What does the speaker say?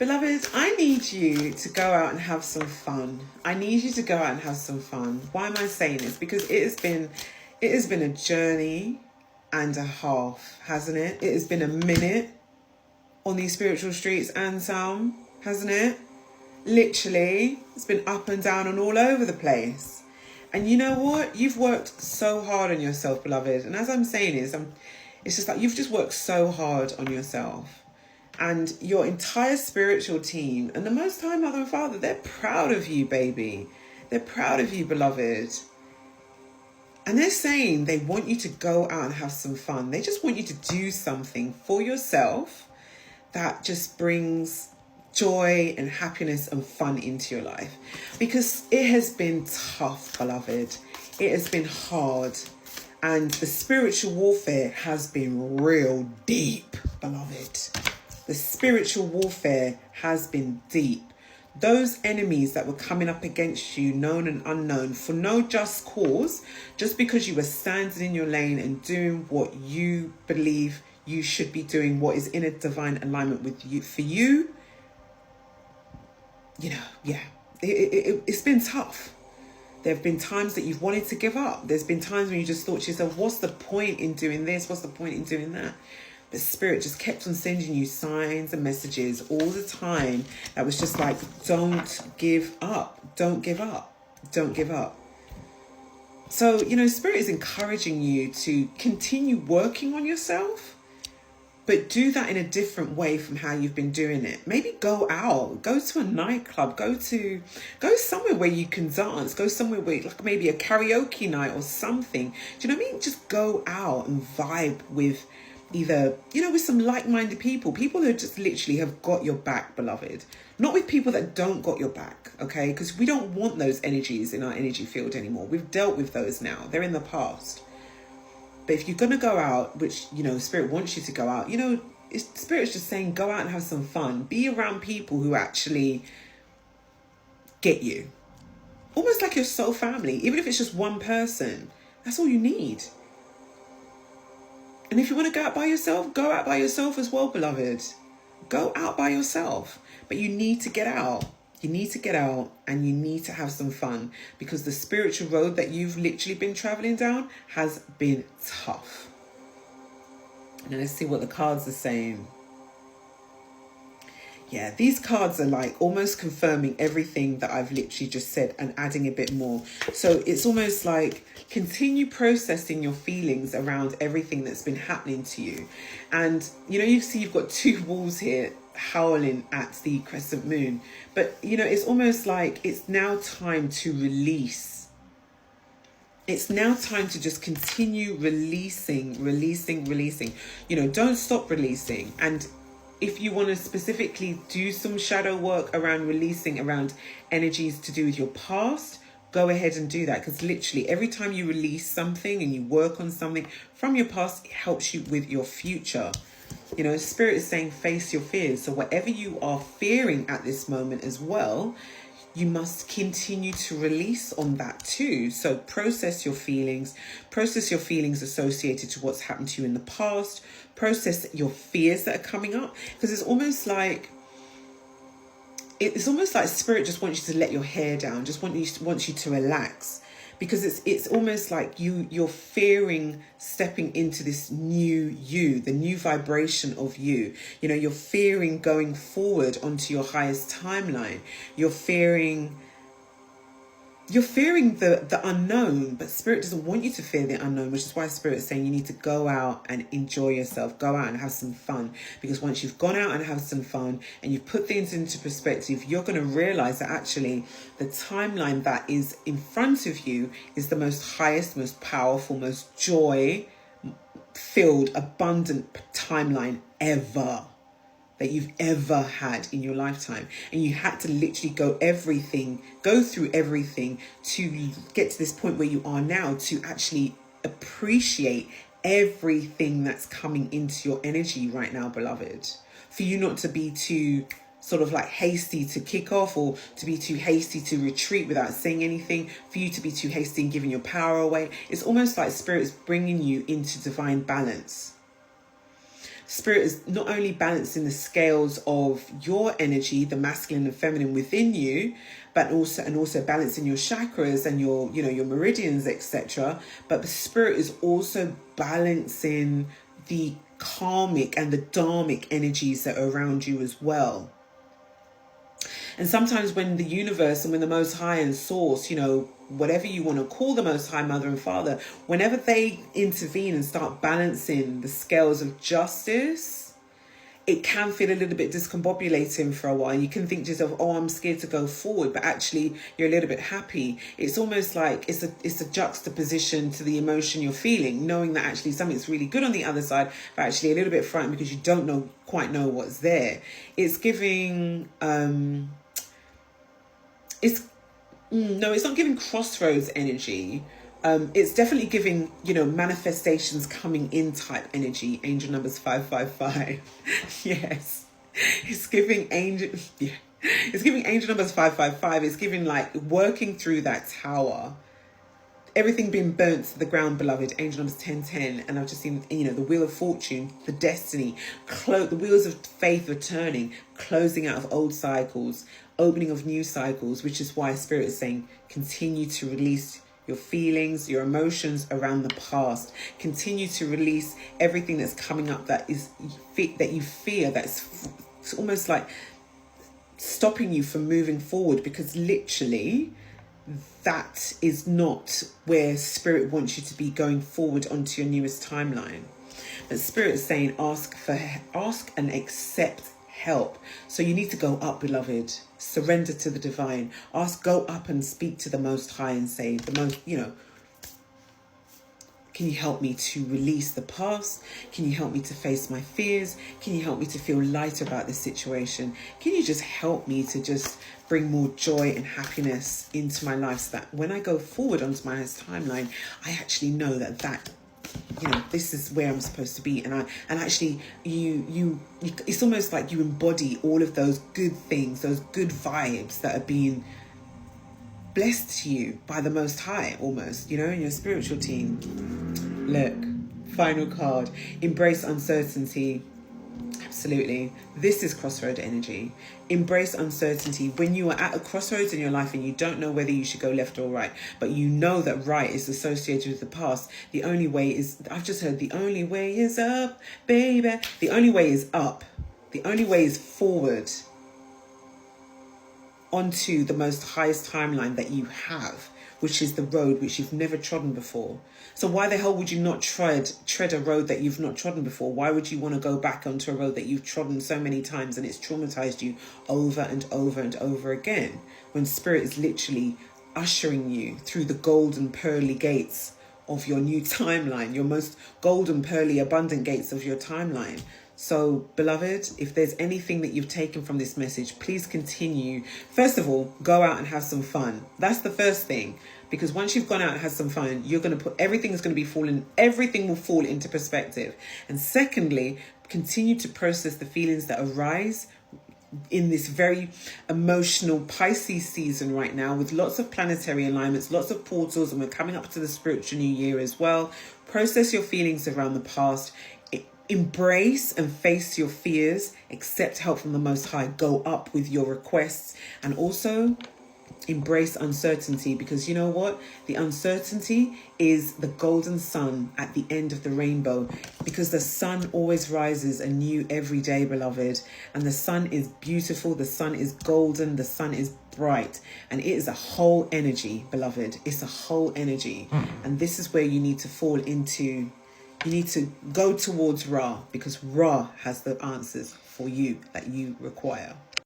Beloved, I need you to go out and have some fun. I need you to go out and have some fun. Why am I saying this? Because it has been a journey and a half, hasn't it? It has been a minute on these spiritual streets and some, hasn't it? Literally, it's been up and down and all over the place. And you know what? You've worked so hard on yourself, beloved. And as I'm saying it's just like you've just worked so hard on yourself. And your entire spiritual team and the Most High Mother and Father, they're proud of you, baby. They're proud of you, beloved. And they're saying they want you to go out and have some fun. They just want you to do something for yourself that just brings joy and happiness and fun into your life. Because it has been tough, beloved. It has been hard. And the spiritual warfare has been real deep, beloved. The spiritual warfare has been deep. Those enemies that were coming up against you, known and unknown, for no just cause, just because you were standing in your lane and doing what you believe you should be doing, what is in a divine alignment with you, for you, it's been tough. There have been times that you've wanted to give up. There's been times when you just thought to yourself, what's the point in doing this? What's the point in doing that? But Spirit just kept on sending you signs and messages all the time that was just like, don't give up. Don't give up. Don't give up. So, Spirit is encouraging you to continue working on yourself, but do that in a different way from how you've been doing it. Maybe go out, go to a nightclub, go somewhere where you can dance, go somewhere where, like maybe a karaoke night or something. Do you know what I mean? Just go out and vibe with either, with some like-minded people who just literally have got your back, beloved. Not with people that don't got your back, okay? Because we don't want those energies in our energy field anymore. We've dealt with those now. They're in the past. But if you're going to go out, which, Spirit wants you to go out, Spirit's just saying go out and have some fun. Be around people who actually get you. Almost like your soul family. Even if it's just one person, that's all you need. And if you want to go out by yourself, go out by yourself as well, beloved. Go out by yourself. But you need to get out. You need to get out and you need to have some fun, because the spiritual road that you've literally been traveling down has been tough. Now let's see what the cards are saying. Yeah, these cards are like almost confirming everything that I've literally just said and adding a bit more. So it's almost like continue processing your feelings around everything that's been happening to you. And, you see you've got two wolves here howling at the crescent moon. But, it's almost like it's now time to release. It's now time to just continue releasing. Don't stop releasing. And if you want to specifically do some shadow work around releasing, around energies to do with your past, go ahead and do that. Because literally every time you release something and you work on something from your past, it helps you with your future. Spirit is saying face your fears. So whatever you are fearing at this moment as well, you must continue to release on that too. So process your feelings associated to what's happened to you in the past. Process your fears that are coming up, because it's almost like Spirit just wants you to let your hair down, just wants you to relax, because it's almost like you're fearing stepping into this new you, the new vibration of you. You're fearing going forward onto your highest timeline. You're fearing the unknown, but Spirit doesn't want you to fear the unknown, which is why Spirit is saying you need to go out and enjoy yourself, go out and have some fun. Because once you've gone out and have some fun and you've put things into perspective, you're going to realize that actually the timeline that is in front of you is the most highest, most powerful, most joy-filled, abundant timeline ever that you've ever had in your lifetime. And you had to literally go through everything to get to this point where you are now, to actually appreciate everything that's coming into your energy right now, beloved. For you not to be too sort of like hasty to kick off, or to be too hasty to retreat without saying anything, for you to be too hasty and giving your power away. It's almost like Spirit is bringing you into divine balance. Spirit is not only balancing the scales of your energy, the masculine and feminine within you, but also balancing your chakras and your, you know, your meridians, etc. But the Spirit is also balancing the karmic and the dharmic energies that are around you as well. And sometimes when the universe and when the Most High and Source, you know, whatever you want to call the Most High, Mother and Father, whenever they intervene and start balancing the scales of justice, it can feel a little bit discombobulating for a while. You can think to yourself, oh, I'm scared to go forward, but actually you're a little bit happy. It's almost like it's a juxtaposition to the emotion you're feeling, knowing that actually something's really good on the other side, but actually a little bit frightened because you don't quite know what's there. It's giving it's not giving crossroads energy. It's definitely giving, you know, manifestations coming in type energy. Angel numbers 555. Yes. It's giving it's giving angel numbers 555. It's giving like working through that tower. Everything being burnt to the ground, beloved. Angel numbers 1010. And I've just seen, you know, the wheel of fortune, the destiny, the wheels of faith returning, closing out of old cycles, opening of new cycles, which is why Spirit is saying continue to release your feelings, your emotions around the past. Continue to release everything that's coming up that you fear, that's almost like stopping you from moving forward, because literally that is not where Spirit wants you to be going forward onto your newest timeline. But Spirit is saying ask and accept help. So you need to go up, beloved. Surrender to the divine. Go up and speak to the Most High and say, can you help me to release the past? Can you help me to face my fears? Can you help me to feel light about this situation? Can you just help me to just bring more joy and happiness into my life, so that when I go forward onto my timeline, I actually know that you know, this is where I'm supposed to be. And actually you it's almost like you embody all of those good things, those good vibes that are being blessed to you by the Most High, almost, you know, in your spiritual team. Look, final card, embrace uncertainty. Absolutely. This is crossroad energy. Embrace uncertainty. When you are at a crossroads in your life and you don't know whether you should go left or right, but you know that right is associated with the past, the only way is, I've just heard, the only way is up, baby. The only way is up. The only way is forward onto the most highest timeline that you have, which is the road which you've never trodden before. So why the hell would you not tread a road that you've not trodden before? Why would you want to go back onto a road that you've trodden so many times and it's traumatized you over and over and over again, when Spirit is literally ushering you through the golden pearly gates of your new timeline, your most golden pearly abundant gates of your timeline? So, beloved, if there's anything that you've taken from this message, please continue. First of all, go out and have some fun. That's the first thing. Because once you've gone out and had some fun, you're going to put, everything will fall into perspective. And secondly, continue to process the feelings that arise in this very emotional Pisces season right now, with lots of planetary alignments, lots of portals, and we're coming up to the spiritual new year as well. Process your feelings around the past. Embrace and face your fears. Accept help from the Most High. Go up with your requests. And also embrace uncertainty, because you know what? The uncertainty is the golden sun at the end of the rainbow, because the sun always rises anew every day, beloved. And the sun is beautiful. The sun is golden. The sun is bright. And it is a whole energy, beloved. It's a whole energy. And this is where you need to fall into. You need to go towards Ra, because Ra has the answers for you that you require.